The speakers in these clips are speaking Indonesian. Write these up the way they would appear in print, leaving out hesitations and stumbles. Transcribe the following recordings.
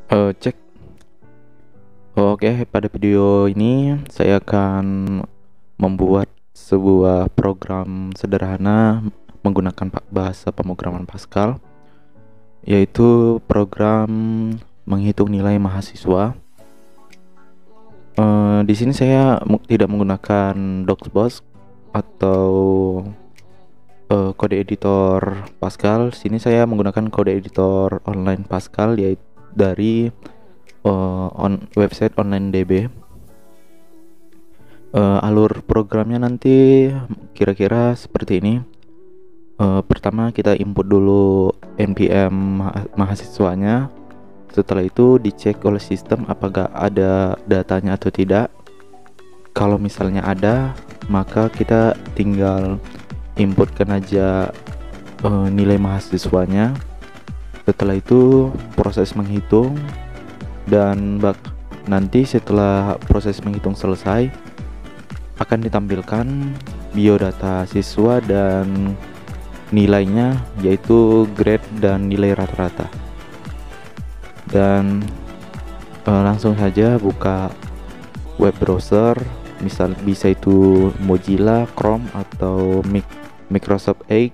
Cek. Oke, pada video ini saya akan membuat sebuah program sederhana menggunakan bahasa pemrograman Pascal, yaitu program menghitung nilai mahasiswa. Di sini saya tidak menggunakan Docsbox atau kode editor Pascal. Sini saya menggunakan kode editor online Pascal, yaitu dari website OnlineDB. Alur programnya nanti kira-kira seperti ini. Pertama kita input dulu NPM mahasiswanya. Setelah itu dicek oleh sistem apakah ada datanya atau tidak. Kalau misalnya ada, maka kita tinggal inputkan aja nilai mahasiswanya. Setelah itu proses menghitung, dan nanti setelah proses menghitung selesai akan ditampilkan biodata siswa dan nilainya, yaitu grade dan nilai rata-rata. Dan langsung saja buka web browser, bisa itu Mozilla, Chrome atau Microsoft Edge.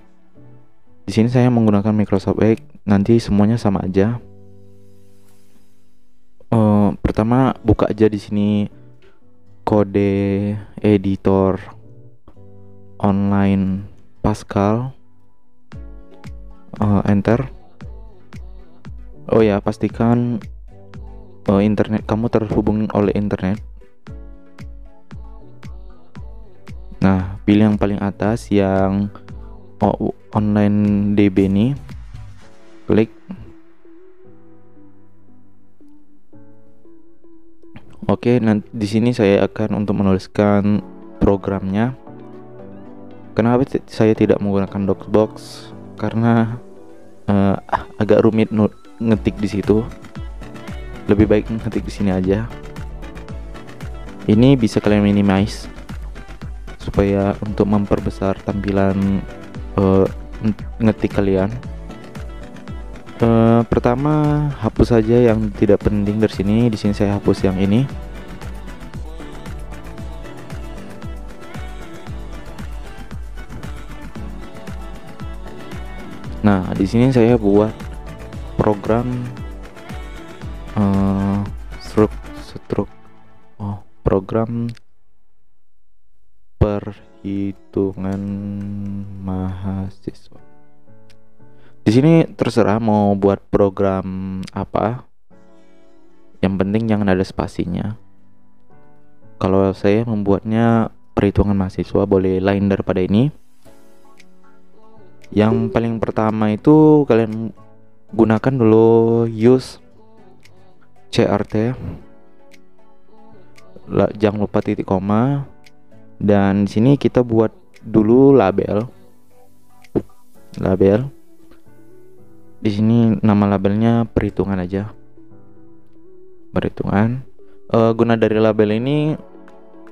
Di sini saya menggunakan Microsoft Edge. Nanti semuanya sama aja. Pertama buka aja di sini kode editor online Pascal, enter. Oh ya, pastikan internet kamu terhubung oleh internet. Nah, pilih yang paling atas yang online DB ini, klik. Oke, nanti di sini saya akan untuk menuliskan programnya. Kenapa saya tidak menggunakan Docsbox? Karena agak rumit ngetik di situ. Lebih baik ngetik di sini aja. Ini bisa kalian minimize supaya untuk memperbesar tampilan ngetik kalian. Pertama hapus saja yang tidak penting dari sini. Di sini saya hapus yang ini. Nah, di sini saya buat program program perhitungan mahasiswa. Di sini terserah mau buat program apa. Yang penting jangan ada spasinya. Kalau saya membuatnya perhitungan mahasiswa, boleh lain daripada ini. Yang paling pertama itu kalian gunakan dulu use CRT. Jangan lupa titik koma. Dan sini kita buat dulu label. Di sini nama labelnya perhitungan aja. Perhitungan. Guna dari label ini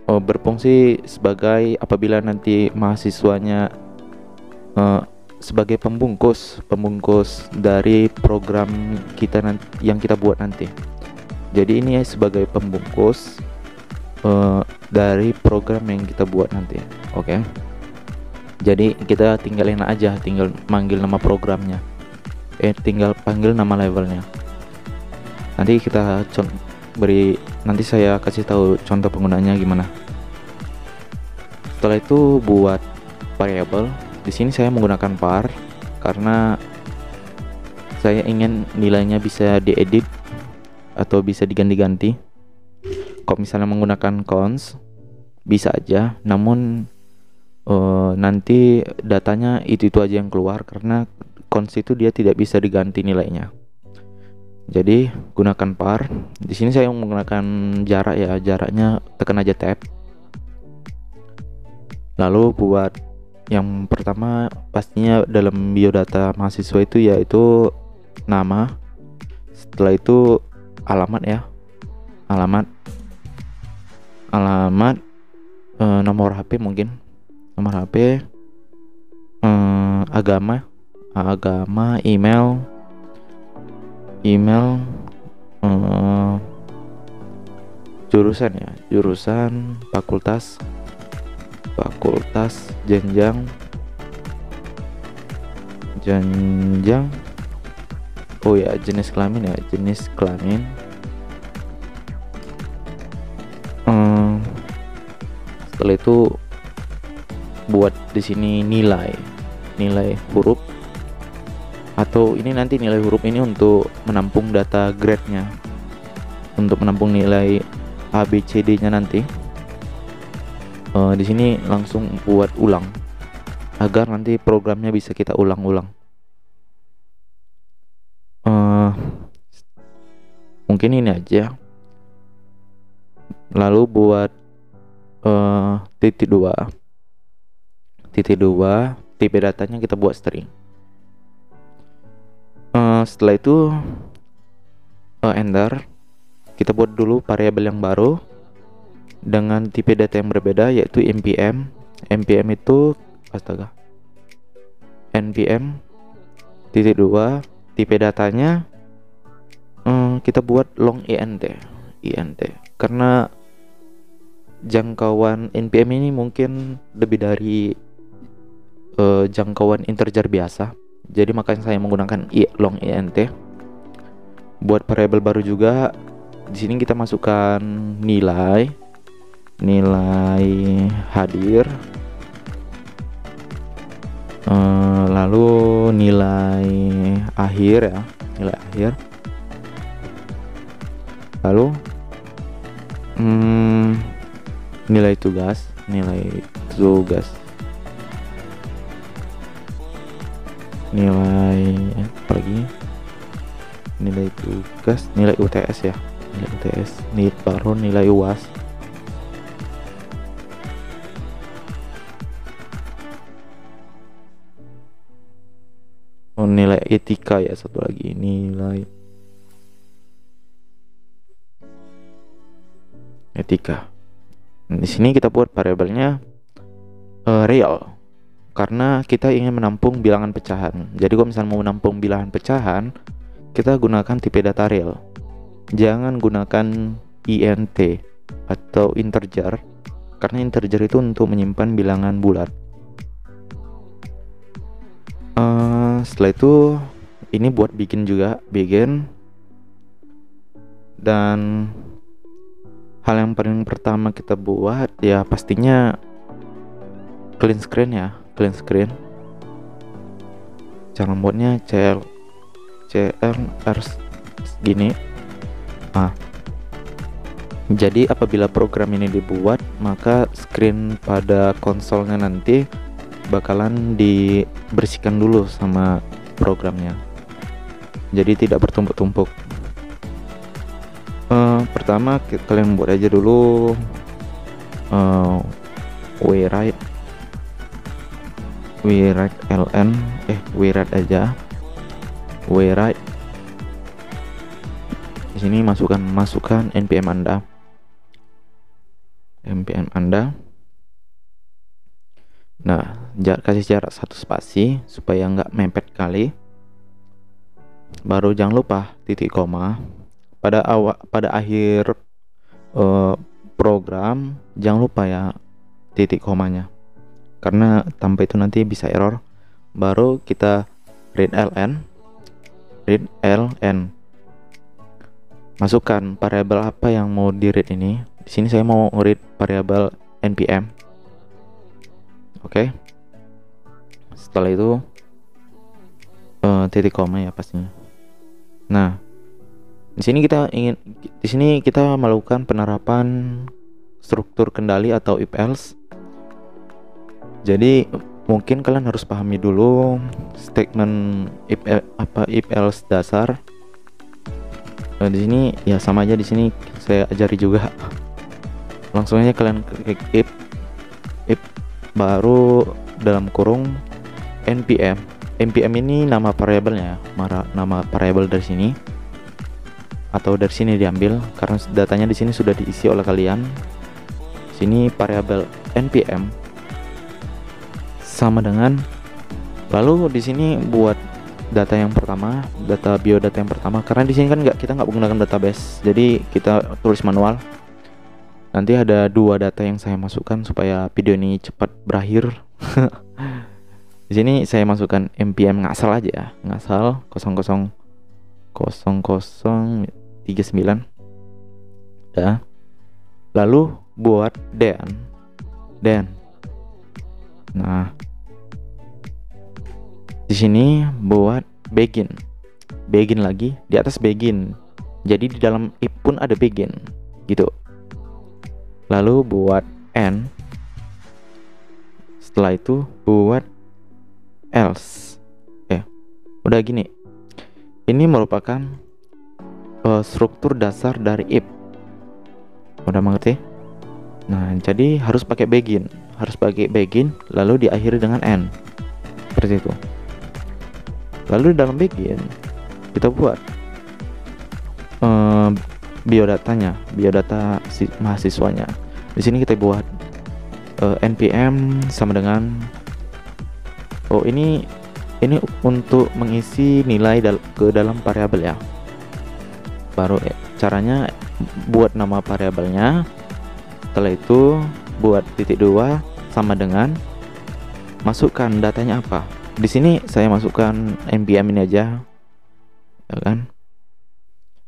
berfungsi sebagai apabila nanti mahasiswanya sebagai pembungkus dari program kita yang kita buat nanti. Jadi ini sebagai pembungkus dari program yang kita buat nanti. Oke. Jadi kita tinggalin aja, tinggal manggil nama programnya. Tinggal panggil nama levelnya. Nanti kita nanti saya kasih tahu contoh penggunaannya gimana. Setelah itu buat variable. Di sini saya menggunakan var karena saya ingin nilainya bisa diedit atau bisa diganti-ganti. Kalau misalnya menggunakan cons bisa aja, namun nanti datanya itu aja yang keluar karena cons itu dia tidak bisa diganti nilainya. Jadi gunakan var. Di sini saya menggunakan jarak ya, jaraknya tekan aja tab. Lalu buat yang pertama pastinya dalam biodata mahasiswa itu yaitu nama. Setelah itu alamat ya, alamat nomor HP mungkin, nomor HP, agama, email, jurusan ya, jurusan, fakultas, jenjang, oh ya, jenis kelamin ya, jenis kelamin. Setelah itu buat di sini nilai huruf, atau ini nanti nilai huruf ini untuk menampung data grade-nya, untuk menampung nilai ABCD-nya nanti. Di sini langsung buat ulang agar nanti programnya bisa kita ulang-ulang. Mungkin ini aja. Lalu buat titik dua tipe datanya kita buat string. Setelah itu enter, kita buat dulu variabel yang baru dengan tipe data yang berbeda, yaitu npm. Npm itu npm titik 2 tipe datanya kita buat long int karena jangkauan npm ini mungkin lebih dari jangkauan integer biasa, jadi makanya saya menggunakan long int. Buat variabel baru juga, di sini kita masukkan nilai hadir, lalu nilai akhir ya, nilai akhir, lalu nilai tugas, nilai apa lagi, nilai tugas, nilai UTS ya, nilai UTS, baru nilai UAS. Nilai etika ya, satu lagi nilai etika. Di sini kita buat variabelnya real karena kita ingin menampung bilangan pecahan. Jadi kalau misalnya mau menampung bilangan pecahan, kita gunakan tipe data real. Jangan gunakan int atau integer, karena integer itu untuk menyimpan bilangan bulat. Setelah itu ini buat bikin dan hal yang paling pertama kita buat ya pastinya clean screen ya, clean screen. Cara buatnya clr gini. Jadi apabila program ini dibuat, maka screen pada konsolnya nanti bakalan dibersihkan dulu sama programnya, jadi tidak bertumpuk-tumpuk. Pertama kalian buat aja dulu write aja write. Di sini masukkan npm Anda. Nah, kasih jarak 1 spasi supaya nggak mepet kali. Baru jangan lupa titik koma pada akhir program, jangan lupa ya titik komanya, karena tanpa itu nanti bisa error. Baru kita read ln, masukkan variabel apa yang mau di read ini. Di sini saya mau read variabel npm. Oke. Setelah itu titik koma ya pastinya. Nah, di sini kita melakukan penerapan struktur kendali atau if else. Jadi mungkin kalian harus pahami dulu statement if else dasar. Di sini ya sama aja, di sini saya ajari juga. Langsung aja kalian klik if baru dalam kurung npm. npm ini nama variabelnya, nama variabel dari sini atau dari sini diambil karena datanya di sini sudah diisi oleh kalian. Sini variabel npm sama dengan, lalu di sini buat data yang pertama, biodata yang pertama, karena di sini kan kita nggak menggunakan database, jadi kita tulis manual. Nanti ada dua data yang saya masukkan supaya video ini cepat berakhir. Di sini saya masukkan npm ngasal aja ya, ngasal 000039. Ya. Lalu buat den. Nah, di sini buat begin lagi di atas begin. Jadi di dalam if pun ada begin gitu. Lalu buat end. Setelah itu buat else. Udah gini. Ini merupakan struktur dasar dari if. Udah mengerti? Nah, jadi harus pakai begin lalu diakhiri dengan end. Seperti itu. Lalu di dalam begin kita buat biodata mahasiswanya. Di sini kita buat npm sama dengan ini untuk mengisi nilai ke dalam variabel ya. Baru caranya buat nama variabelnya. Setelah itu buat titik 2 sama dengan masukkan datanya apa. Di sini saya masukkan npm ini aja, ya kan?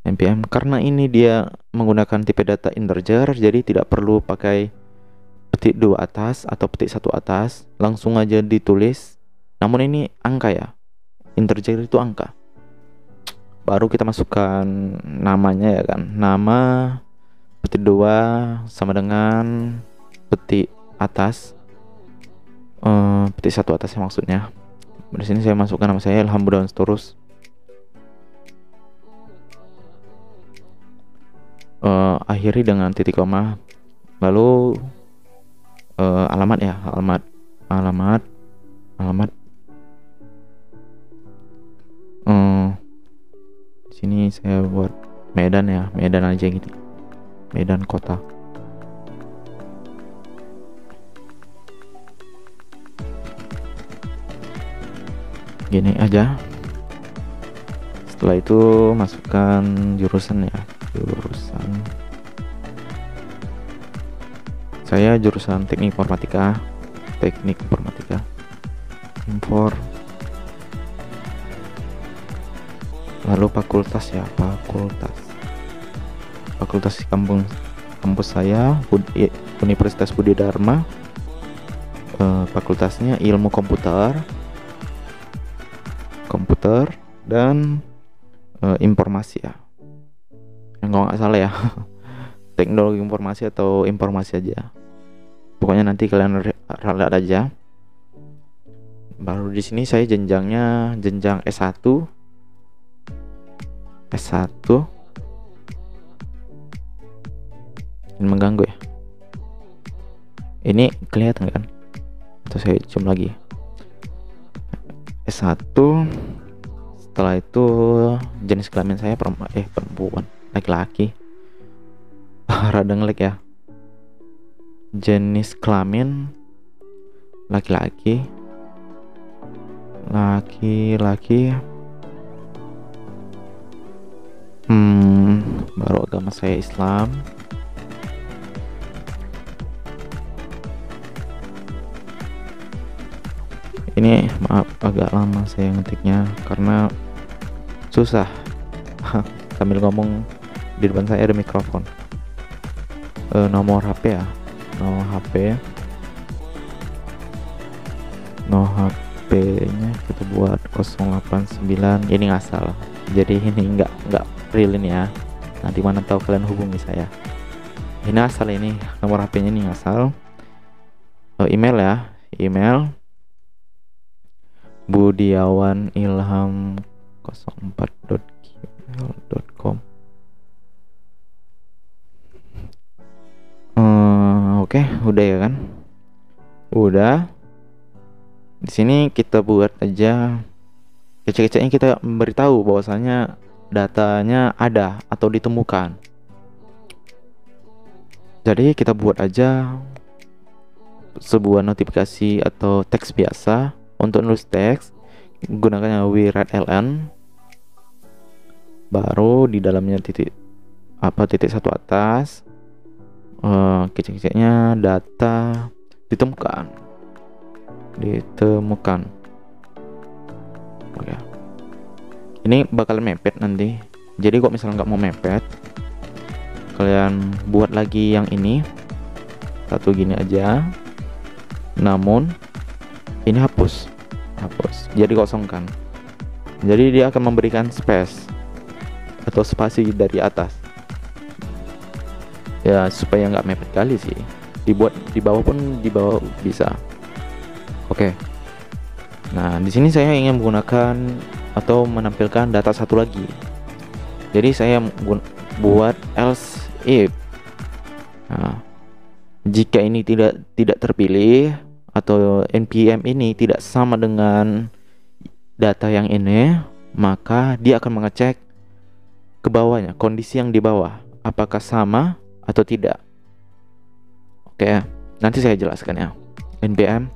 npm karena ini dia menggunakan tipe data integer, jadi tidak perlu pakai petik 2 atas atau petik 1 atas, langsung aja ditulis. Namun ini angka ya, integer itu angka. Baru kita masukkan namanya ya kan, nama petik 2 sama dengan petik atas, petik 1 atasnya maksudnya. Di sini saya masukkan nama saya Ilham Budawan Sitorus. Akhiri dengan titik koma. Lalu alamat ya, alamat. Di sini saya buat Medan ya, Medan aja gitu. Medan kota. Gini aja. Setelah itu masukkan jurusan ya, jurusan. Saya jurusan teknik informatika. Impor. Lalu fakultas ya, fakultas di kampus saya Universitas Budi Dharma. Fakultasnya ilmu komputer dan informasi ya. Yang kalau nggak salah ya, teknologi informasi atau informasi aja. Pokoknya nanti kalian lihat aja. Baru di sini saya jenjangnya jenjang S1. Ini mengganggu ya. Ini kelihatan kan? Atau saya zoom lagi. S1. Setelah itu jenis kelamin saya perempuan, laki-laki. Rada ngelik ya. Jenis kelamin laki-laki. Baru agama saya Islam. Ini maaf agak lama saya ngetiknya karena susah. Sambil ngomong di depan saya ada mikrofon. Nomor HP ya, nomor HP-nya kita buat 089. Ini ngasal, jadi ini nggak real ini ya. Nanti mana tahu kalian hubungi saya. Ini asal, ini nomor HP-nya ini ngasal. Email ya, email budiawanilham04@gmail.com. Oke, udah ya kan? Udah. Di sini kita buat aja kecil-kecilnya, kita memberitahu bahwasanya datanya ada atau ditemukan. Jadi kita buat aja sebuah notifikasi atau teks biasa. Untuk nulis teks gunakannya write-ln. Baru di dalamnya titik 1 atas Kecek-keceknya data ditemukan. Oke. Ini bakal mepet nanti. Jadi kok misalnya nggak mau mepet, kalian buat lagi yang ini satu gini aja. Namun ini hapus. Jadi kosongkan. Jadi dia akan memberikan space atau spasi dari atas. Ya supaya nggak mepet kali sih. Dibuat di bawah bisa. Oke. Nah, di sini saya ingin menggunakan atau menampilkan data satu lagi. Jadi saya buat else if. Nah, jika ini tidak terpilih atau npm ini tidak sama dengan data yang ini, maka dia akan mengecek ke bawahnya, kondisi yang di bawah apakah sama atau tidak. Oke, nanti saya jelaskan ya. npm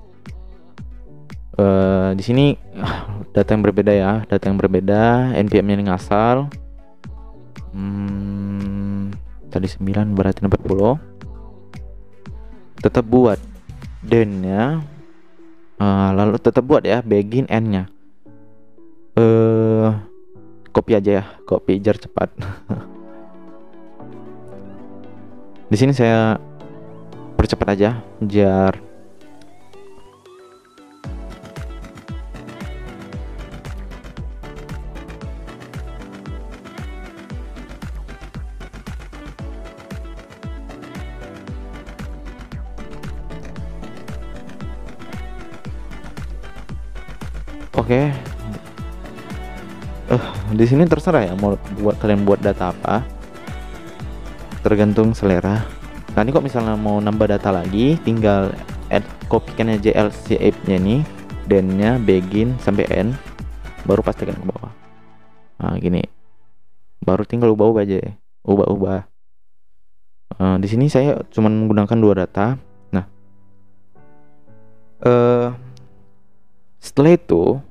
di sini data yang berbeda ya, npm-nya ini ngasal. Tadi 9 berarti 40. Tetap buat den-nya, lalu tetap buat ya begin end-nya. Copy aja ya, copy jar cepat. Di sini saya percepat aja jar. Oke. Di sini terserah ya mau kalian buat data apa. Tergantung selera. Nanti kok misalnya mau nambah data lagi, tinggal kopikan aja LCF-nya nih, den-nya begin sampai end, baru pastikan ke bawah. Nah, gini. Baru tinggal ubah aja ya. Ubah. Di sini saya cuma menggunakan 2 data. Nah, setelah itu,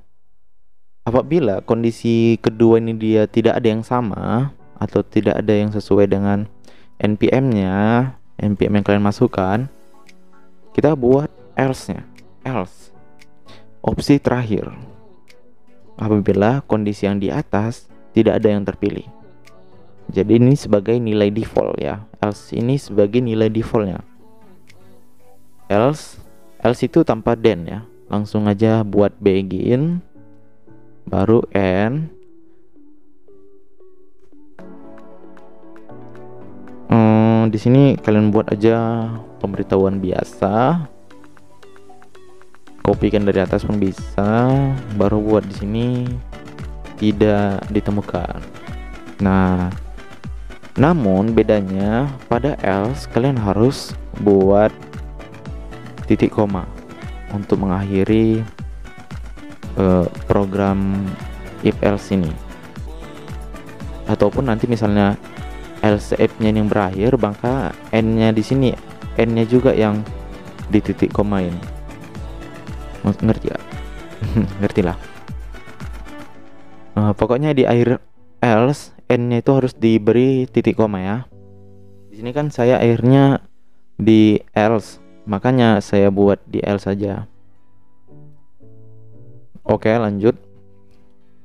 apabila kondisi kedua ini dia tidak ada yang sama atau tidak ada yang sesuai dengan npm-nya, npm yang kalian masukkan, kita buat else-nya. Else, opsi terakhir, apabila kondisi yang di atas tidak ada yang terpilih. Jadi ini sebagai nilai default ya. Else ini sebagai nilai defaultnya. Else itu tanpa den ya. Langsung aja buat begin, baru end. Di sini kalian buat aja pemberitahuan biasa, kopikan dari atas pun bisa, baru buat di sini tidak ditemukan. Nah, namun bedanya pada else kalian harus buat titik koma untuk mengakhiri program if else ini. Ataupun nanti misalnya else if-nya yang berakhir, maka end-nya di sini, end-nya juga yang di titik komain. Ngerti gak? Ngerti lah. Pokoknya di akhir else, end-nya itu harus diberi titik koma ya. Di sini kan saya akhirnya di else, makanya saya buat di else saja. Oke, lanjut.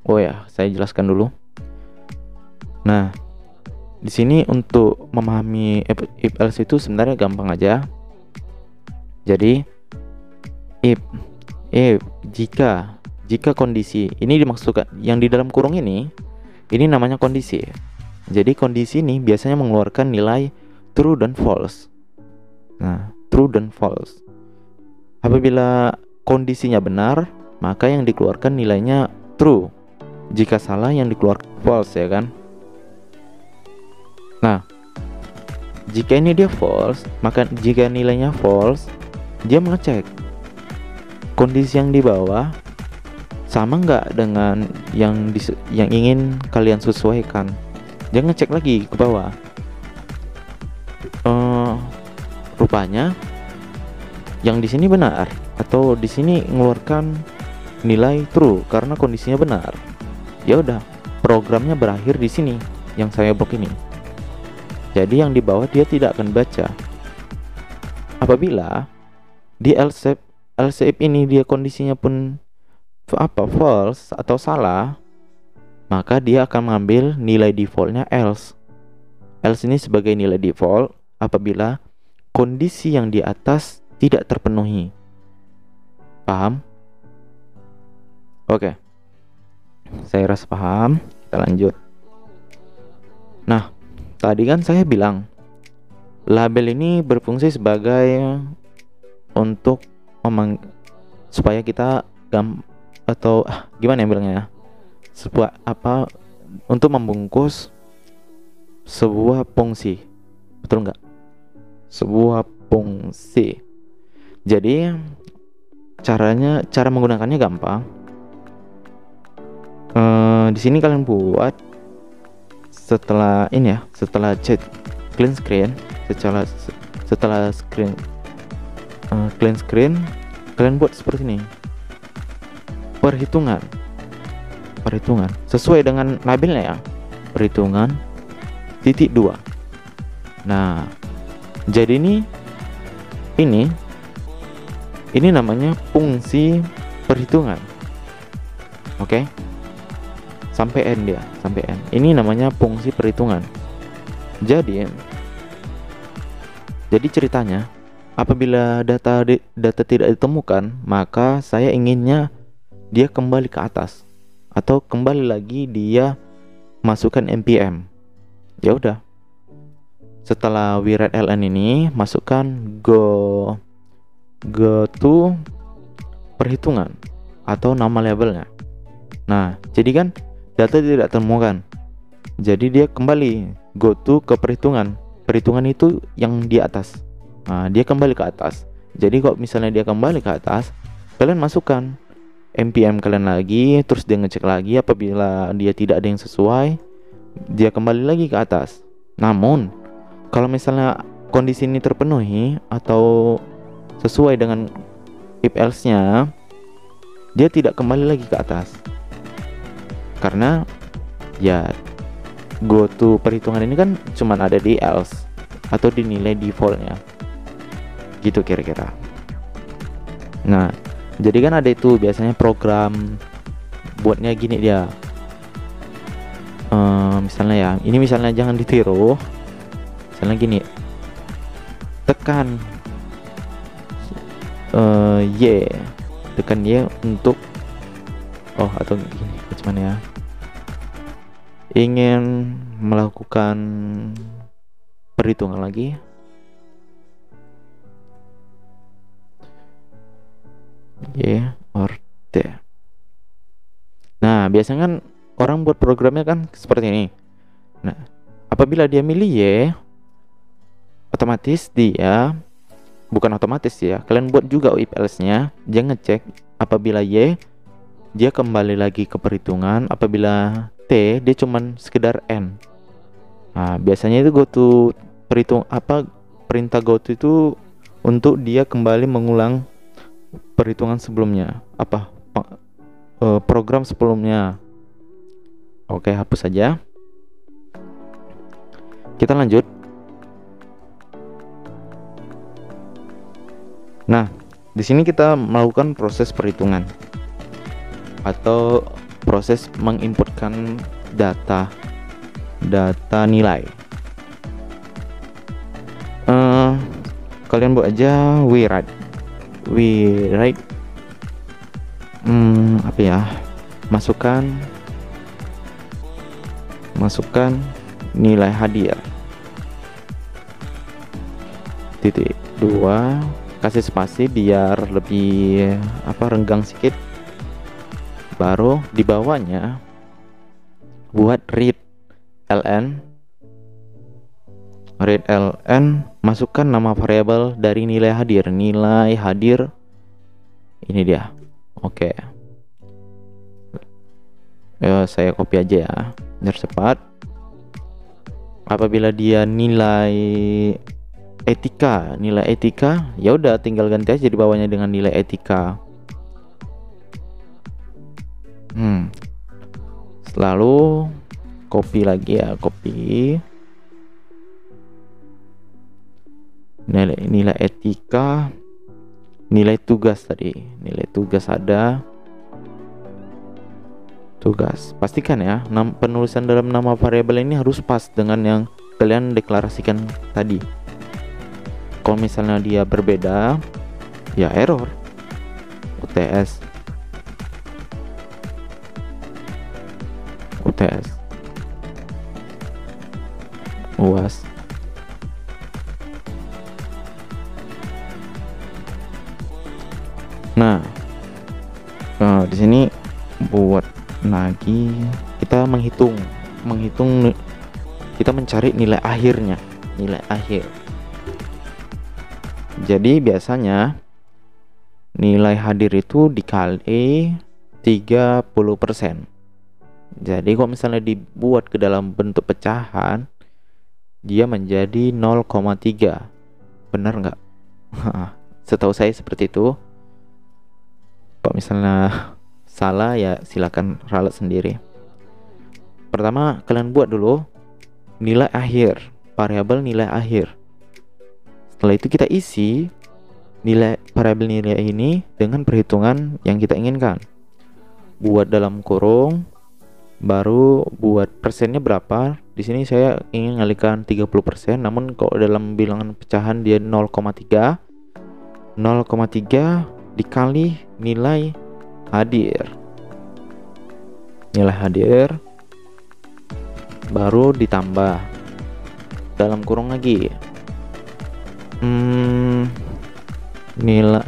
Oh ya, saya jelaskan dulu. Nah, di sini untuk memahami if else itu sebenarnya gampang aja. Jadi if jika kondisi ini dimaksudkan yang di dalam kurung ini namanya kondisi. Jadi kondisi ini biasanya mengeluarkan nilai true dan false. Nah, true dan false. Apabila kondisinya benar, maka yang dikeluarkan nilainya true. Jika salah, yang dikeluarkan false, ya kan? Nah, jika ini dia false, maka jika nilainya false, dia mengecek kondisi yang di bawah sama nggak dengan yang ingin kalian sesuaikan. Dia ngecek lagi ke bawah. Rupanya yang di sini benar, atau di sini mengeluarkan nilai true karena kondisinya benar. Ya udah, programnya berakhir di sini yang saya blok ini. Jadi yang di bawah dia tidak akan baca. apabila di else if ini dia kondisinya pun false atau salah, maka dia akan mengambil nilai defaultnya else. Else ini sebagai nilai default apabila kondisi yang di atas tidak terpenuhi. Paham? Oke. Saya rasa paham. Kita lanjut. Nah, tadi kan saya bilang label ini berfungsi sebagai untuk supaya kita gimana ya bilangnya ya? Sebuah untuk membungkus sebuah fungsi. Betul nggak? Sebuah fungsi. Jadi cara menggunakannya gampang. Di sini kalian buat setelah clean screen, setelah clean screen, kalian buat seperti ini. Perhitungan sesuai dengan labelnya ya. Perhitungan titik 2. Nah, jadi ini namanya fungsi perhitungan. Oke. Sampai N. Ini namanya fungsi perhitungan. Jadi ceritanya, apabila data tidak ditemukan, maka saya inginnya dia kembali ke atas atau kembali lagi dia masukkan npm. Ya udah. Setelah we read ln ini, masukkan go to perhitungan atau nama labelnya. Nah, jadi kan data tidak ditemukan. Jadi dia kembali go to ke perhitungan. Perhitungan itu yang di atas. Nah, dia kembali ke atas. Jadi kalau misalnya dia kembali ke atas, kalian masukkan npm kalian lagi, terus dia ngecek lagi. Apabila dia tidak ada yang sesuai, dia kembali lagi ke atas. Namun kalau misalnya kondisi ini terpenuhi atau sesuai dengan if else-nya, dia tidak kembali lagi ke atas. Karena ya go to perhitungan ini kan cuman ada di else atau di nilai defaultnya. Gitu kira-kira. Nah, jadi kan ada itu biasanya program buatnya gini dia. Misalnya ya, ini misalnya jangan ditiru. Misalnya gini, tekan tekan Y untuk atau gini, gimana ya, ingin melakukan perhitungan lagi. Y or T. Nah, biasanya kan orang buat programnya kan seperti ini. Nah, apabila dia milih Y, otomatis dia, bukan otomatis ya, kalian buat juga if else-nya, dia ngecek apabila Y dia kembali lagi ke perhitungan, apabila T dia cuman sekedar N. Nah, biasanya itu go to perintah go to itu untuk dia kembali mengulang perhitungan sebelumnya, program sebelumnya. Oke, hapus saja. Kita lanjut. Nah, di sini kita melakukan proses perhitungan atau proses menginputkan data nilai. Kalian buat aja we write masukkan nilai hadir titik 2, kasih spasi biar lebih renggang sedikit. Baru di bawahnya buat read ln, masukkan nama variabel dari nilai hadir ini dia. Oke. Saya copy aja ya biar cepat. Apabila dia nilai etika, ya udah tinggal ganti aja di bawahnya dengan nilai etika. Lalu copy lagi ya, nilai etika, nilai tugas tadi. Nilai tugas ada. Tugas. Pastikan ya, penulisan dalam nama variabel ini harus pas dengan yang kalian deklarasikan tadi. Kalau misalnya dia berbeda, ya error. UTS. UAS. Nah, di sini buat lagi kita menghitung, kita mencari nilai akhirnya, nilai akhir. Jadi biasanya nilai hadir itu dikali 30%. Jadi kalau misalnya dibuat ke dalam bentuk pecahan, dia menjadi 0,3. Benar nggak? Setahu saya seperti itu. Kalau misalnya salah ya silakan ralat sendiri. Pertama kalian buat dulu nilai akhir, variabel nilai akhir. Setelah itu kita isi variabel nilai ini dengan perhitungan yang kita inginkan. Buat dalam kurung, baru buat persennya berapa. Di sini saya ingin ngalihkan 30%, namun kalau dalam bilangan pecahan dia 0,3. 0,3 dikali nilai hadir. Nilai hadir baru ditambah dalam kurung lagi. Nilai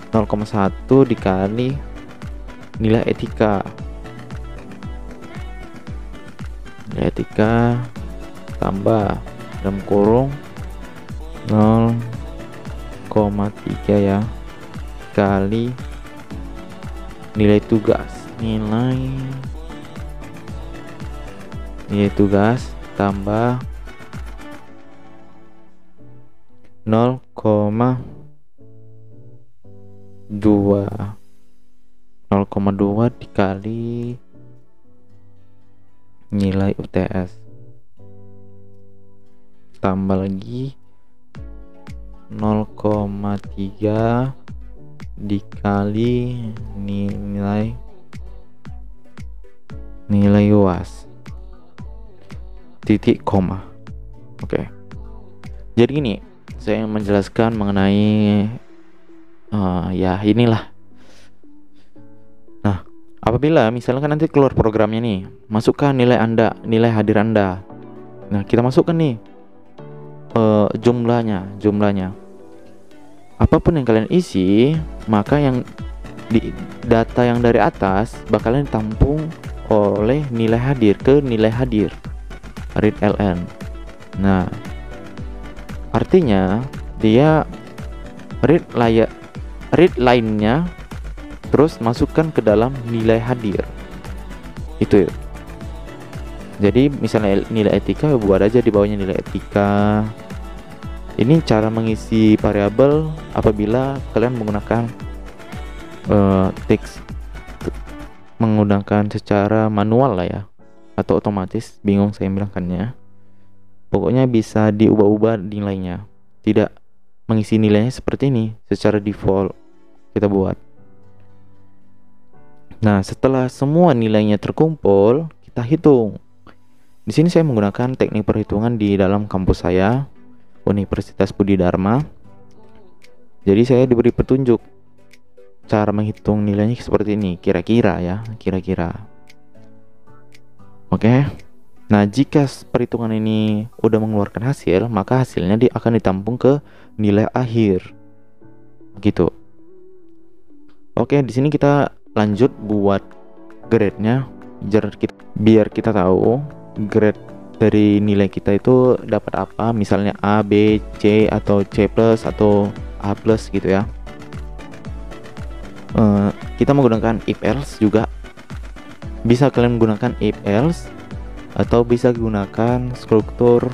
0,1 dikali nilai etika. Nilai etika tambah dalam kurung 0,3 ya kali nilai tugas. Nilai tugas tambah 0,2 dikali nilai UTS tambah lagi 0,3 dikali nilai UAS titik koma. Oke. Jadi gini, saya menjelaskan mengenai ya inilah. Nah, apabila misalkan nanti keluar programnya nih, masukkan nilai nilai hadir Anda. Nah, kita masukkan nih jumlahnya. Apapun yang kalian isi, maka yang di data yang dari atas bakalan ditampung oleh nilai hadir ke nilai hadir read ln. Nah, artinya dia read line-nya terus masukkan ke dalam nilai hadir. Itu ya. Jadi misalnya nilai etika, buat aja di bawahnya nilai etika. Ini cara mengisi variabel apabila kalian menggunakan teks menggunakan secara manual lah ya, atau otomatis. Bingung saya bilangkannya. Pokoknya bisa diubah-ubah nilainya, tidak mengisi nilainya seperti ini secara default kita buat. Nah, setelah semua nilainya terkumpul, kita hitung. Di sini saya menggunakan teknik perhitungan di dalam kampus saya, Universitas Budi Dharma. Jadi saya diberi petunjuk cara menghitung nilainya seperti ini, kira-kira ya, kira-kira. Oke. Nah, jika perhitungan ini udah mengeluarkan hasil, maka hasilnya akan ditampung ke nilai akhir. Gitu. Oke, di sini kita lanjut buat grade-nya biar kita tahu grade dari nilai kita itu dapat apa, misalnya A, B, C atau C+ atau A+ gitu ya. Kita menggunakan if else juga. Bisa kalian menggunakan if else atau bisa gunakan struktur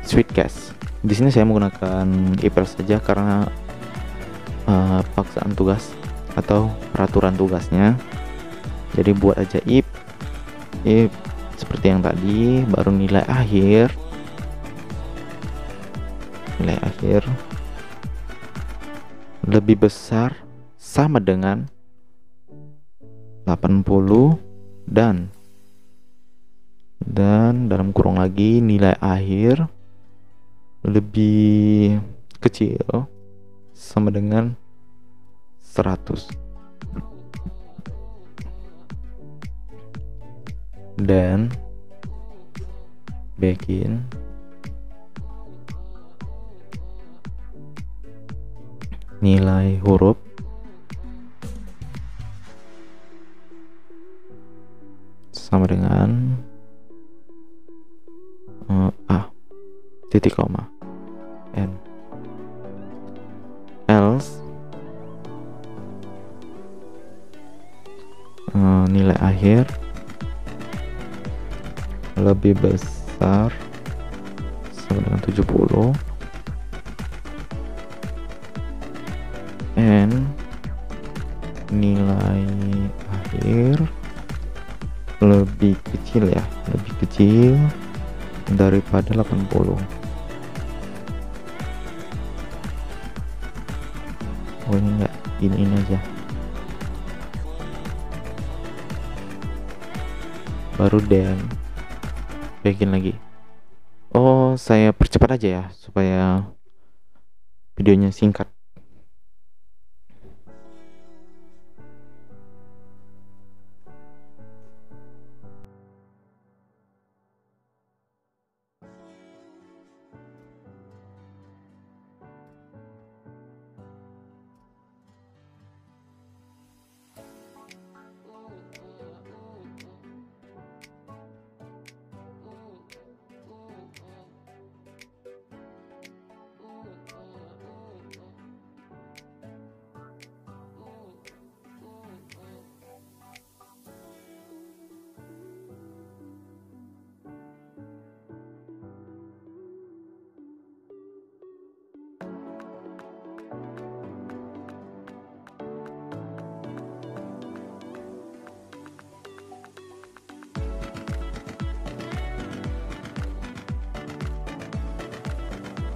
switch case. Di sini saya menggunakan if else saja karena paksaan tugas atau peraturan tugasnya. Jadi buat aja if seperti yang tadi, baru nilai akhir nilai akhir lebih besar sama dengan 80 dan dalam kurung lagi nilai akhir lebih kecil sama dengan 100. Dan bikin nilai huruf sama dengan A titik koma N, else nilai akhir lebih besar sama dengan 70 and nilai akhir lebih kecil ya, lebih kecil daripada 80. Oh ini enggak, ini aja baru dan bikin lagi. Oh saya percepat aja ya supaya videonya singkat.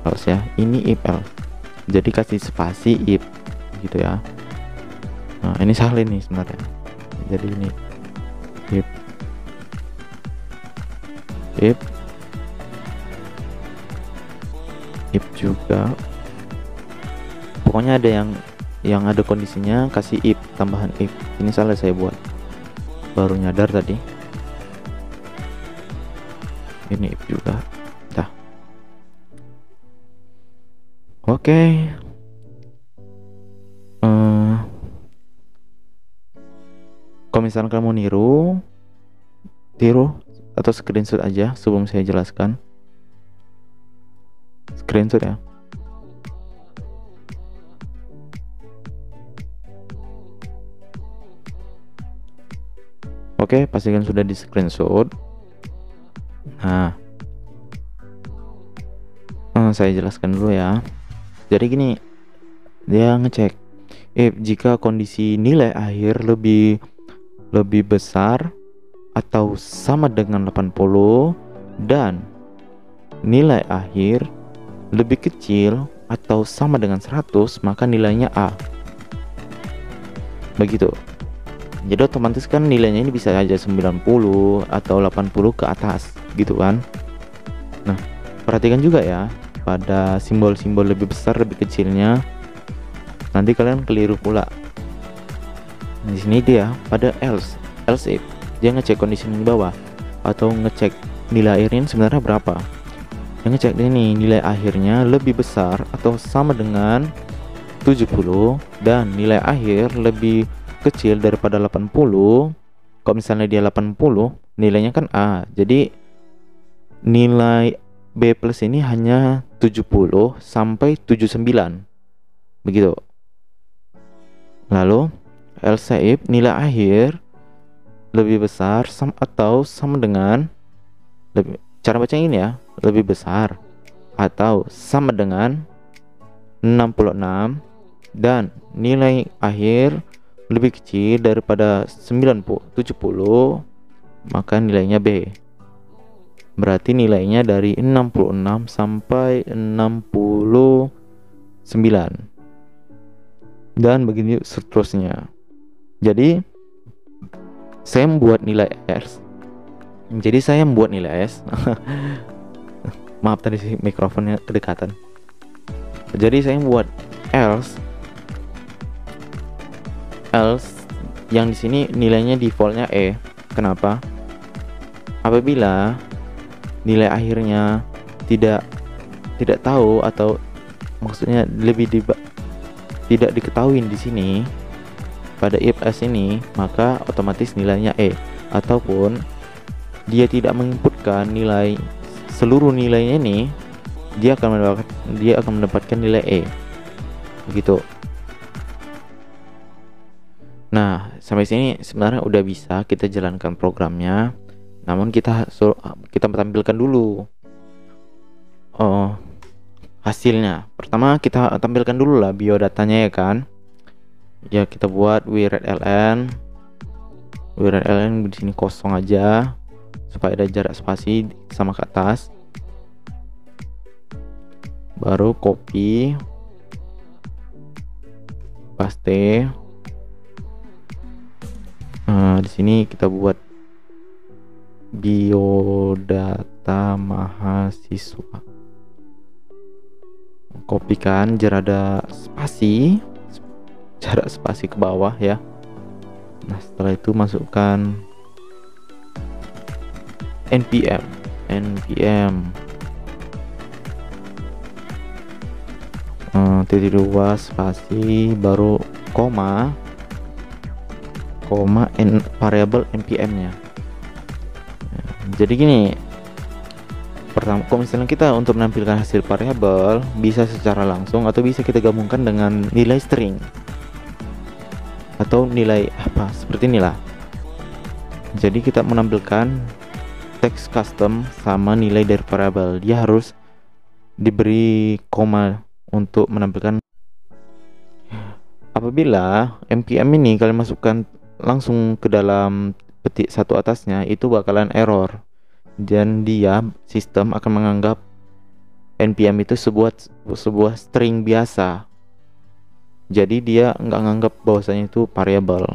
Else ya, ini if else, jadi kasih spasi if gitu ya. Nah ini salah nih sebenarnya, jadi ini if juga, pokoknya ada yang ada kondisinya kasih if tambahan if. Ini salah saya buat, baru nyadar tadi. Ini if juga. Oke. Kalau misalnya kamu tiru atau screenshot aja sebelum saya jelaskan. Screenshot ya. Oke, pastikan sudah di screenshot. Nah, saya jelaskan dulu ya. Jadi gini, dia ngecek if jika kondisi nilai akhir lebih besar atau sama dengan 80 dan nilai akhir lebih kecil atau sama dengan 100, maka nilainya A. Begitu. Jadi otomatis kan nilainya ini bisa aja 90 atau 80 ke atas gitu kan. Nah, perhatikan juga ya pada simbol-simbol lebih besar lebih kecilnya, nanti kalian keliru pula. Di sini dia pada else if dia ngecek kondisi di bawah atau ngecek nilai akhirnya sebenarnya berapa. Dia ngecek ini nilai akhirnya lebih besar atau sama dengan 70 dan nilai akhir lebih kecil daripada 80. Kalau misalnya dia 80, nilainya kan A. Jadi nilai B plus ini hanya 70 sampai 79 begitu. Lalu else if nilai akhir lebih besar atau sama dengan cara baca ini ya, lebih besar atau sama dengan 66 dan nilai akhir lebih kecil daripada 70, maka nilainya B. Berarti nilainya dari 66 sampai 69 dan begitu seterusnya. Jadi saya membuat nilai S. Maaf tadi sih mikrofonnya kedekatan. Jadi saya membuat else yang di sini nilainya defaultnya E. Kenapa? Apabila nilai akhirnya tidak tahu, atau maksudnya tidak diketahui di sini pada if else ini, maka otomatis nilainya E. Ataupun dia tidak menginputkan seluruh nilainya ini, dia akan mendapatkan nilai E. Begitu. Nah, sampai sini sebenarnya udah bisa kita jalankan programnya. Namun kita tampilkan dulu hasilnya. Pertama kita tampilkan dulu lah biodatanya, ya kan. Ya, kita buat WRLN di sini kosong aja supaya ada jarak spasi sama ke atas. Baru copy, paste. Di sini kita buat biodata mahasiswa. Kopikan jarak spasi ke bawah ya. Nah, setelah itu masukkan npm titik 2 spasi baru koma variabel npm nya. Jadi gini, pertama, kalau misalnya kita untuk menampilkan hasil variabel bisa secara langsung atau bisa kita gabungkan dengan nilai string atau nilai apa seperti inilah. Jadi kita menampilkan teks custom sama nilai dari variabel, dia harus diberi koma untuk menampilkan. Apabila npm ini kalian masukkan langsung ke dalam petik satu atasnya, itu bakalan error, dan sistem akan menganggap npm itu sebuah string biasa. Jadi dia nggak nganggap bahwasanya itu variabel.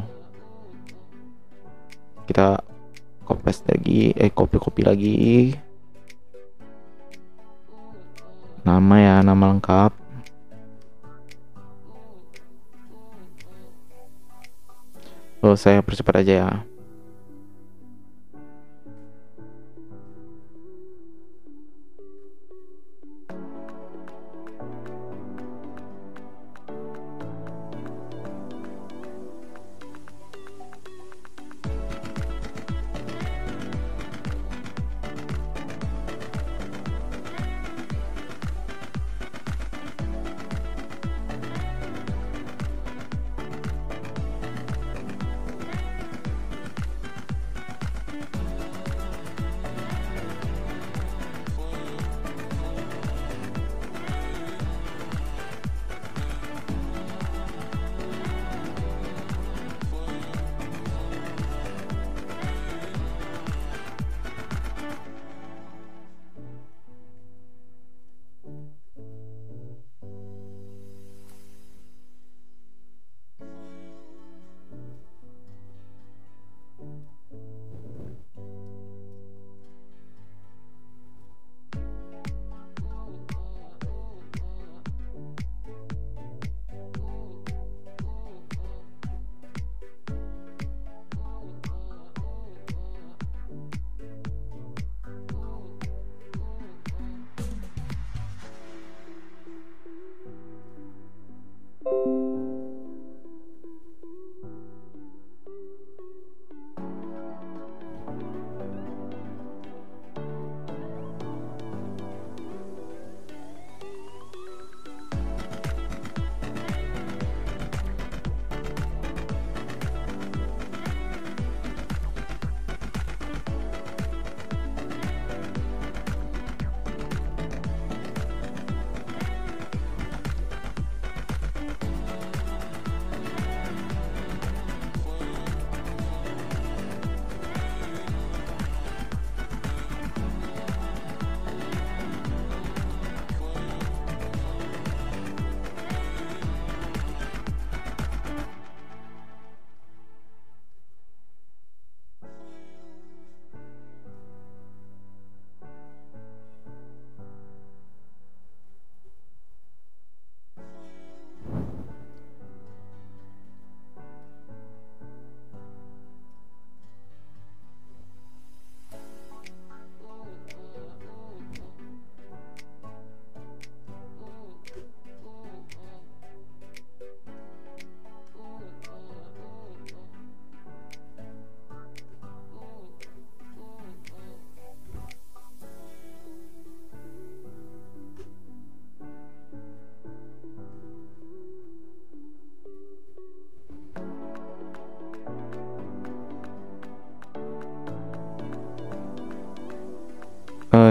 Kita copy lagi nama lengkap. Saya percepat aja ya.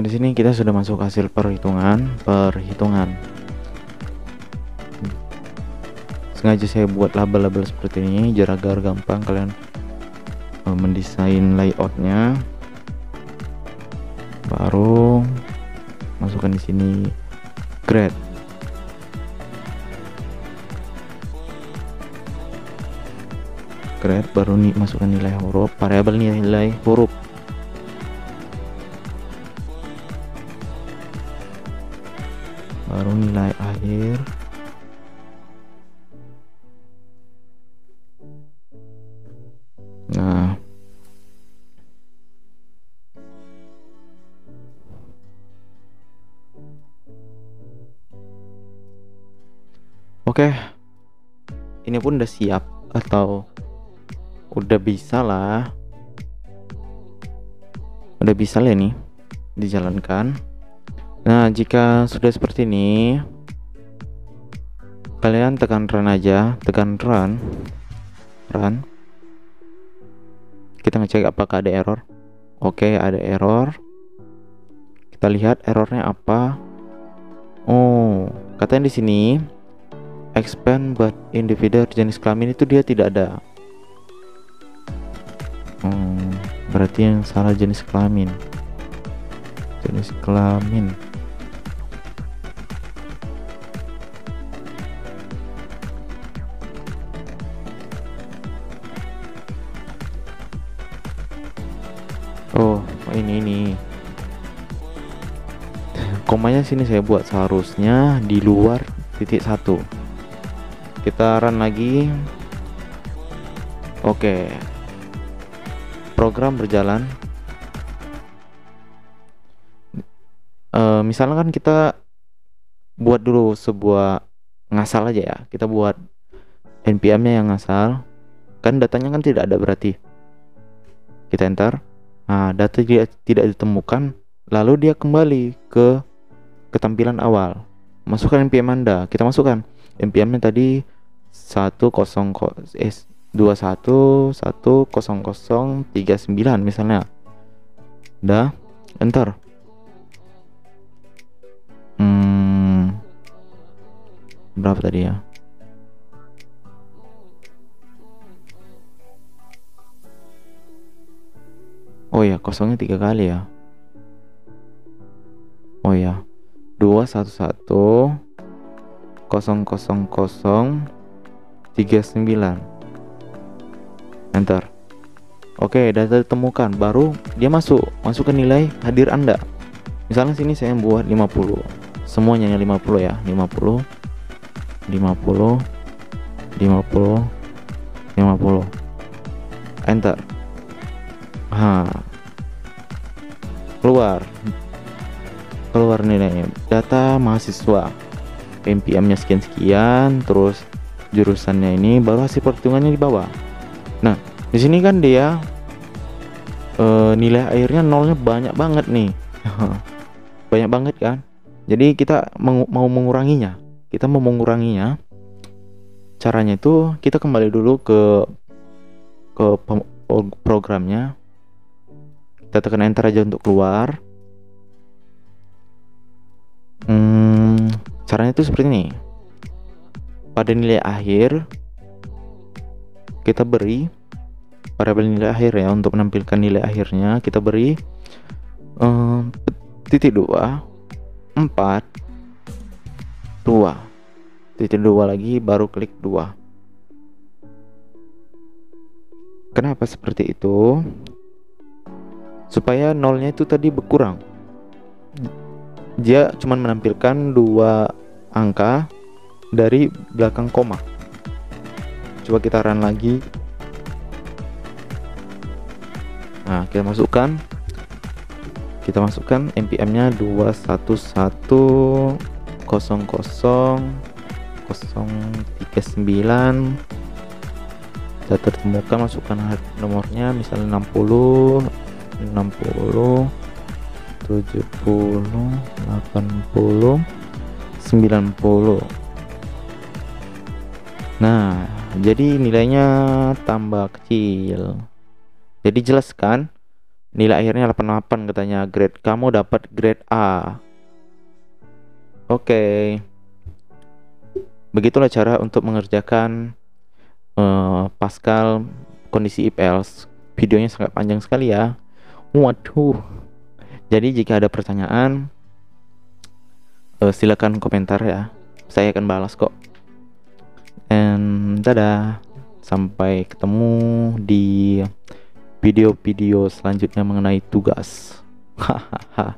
di sini kita sudah masuk hasil perhitungan. Sengaja saya buat label-label seperti ini agar gampang kalian mendesain layoutnya. Baru masukkan di sini grade. Baru nih masukkan nilai huruf, variabel nilai huruf. Baru nilai akhir. Nah, oke, ini pun udah siap atau udah bisa lah ini dijalankan. Nah, jika sudah seperti ini, kalian tekan run aja, run. Kita ngecek apakah ada error. Oke, ada error. Kita lihat errornya apa. Oh, katanya di sini expand but individual jenis kelamin itu dia tidak ada. Berarti yang salah jenis kelamin. Oh, ini komanya sini saya buat seharusnya di luar titik 1. Kita run lagi. Oke, program berjalan. Misalnya kan kita buat dulu sebuah ngasal aja ya, kita buat npm-nya yang ngasal, kan datanya kan tidak ada, berarti kita enter. Nah, data dia tidak ditemukan, lalu dia kembali ke tampilan awal. Masukkan npm Anda, kita masukkan npm-nya tadi 21100039 misalnya. Udah, enter. Berapa tadi ya? Oh ya, kosongnya 3 kali ya. Oh ya, 21100039. Enter. Oke, data ditemukan. Baru dia masuk ke nilai hadir Anda. Misalnya sini saya buat 50. Semuanya yang 50 ya. 50. Enter. Keluar nilainya. Data mahasiswa. npm-nya sekian, terus jurusannya ini, baru hasil perhitungannya di bawah. Nah, di sini kan dia nilai akhirnya nolnya banyak banget nih. Banyak banget kan. Jadi kita mau menguranginya. Caranya itu kita kembali dulu ke programnya. Kita tekan enter aja untuk keluar. Caranya itu seperti ini. Pada nilai akhir kita beri variabel nilai akhir ya, untuk menampilkan nilai akhirnya kita beri titik 2 4 2 titik 2 lagi, baru klik 2. Kenapa seperti itu? Supaya nolnya itu tadi berkurang. Dia cuma menampilkan 2 angka dari belakang koma. Coba kita run lagi. Nah, kita masukkan npm-nya 21100039. Data ditemukan, masukkan nomornya misalnya 60 70 80 90. Nah, jadi nilainya tambah kecil. Jadi jelas kan Nilai akhirnya 88 katanya. Grade kamu dapat grade A. Oke. Begitulah cara untuk mengerjakan Pascal kondisi if else. Videonya sangat panjang sekali ya. Waduh. Jadi jika ada pertanyaan, silakan komentar ya. Saya akan balas kok. And dadah. Sampai ketemu di video-video selanjutnya mengenai tugas. Hahaha.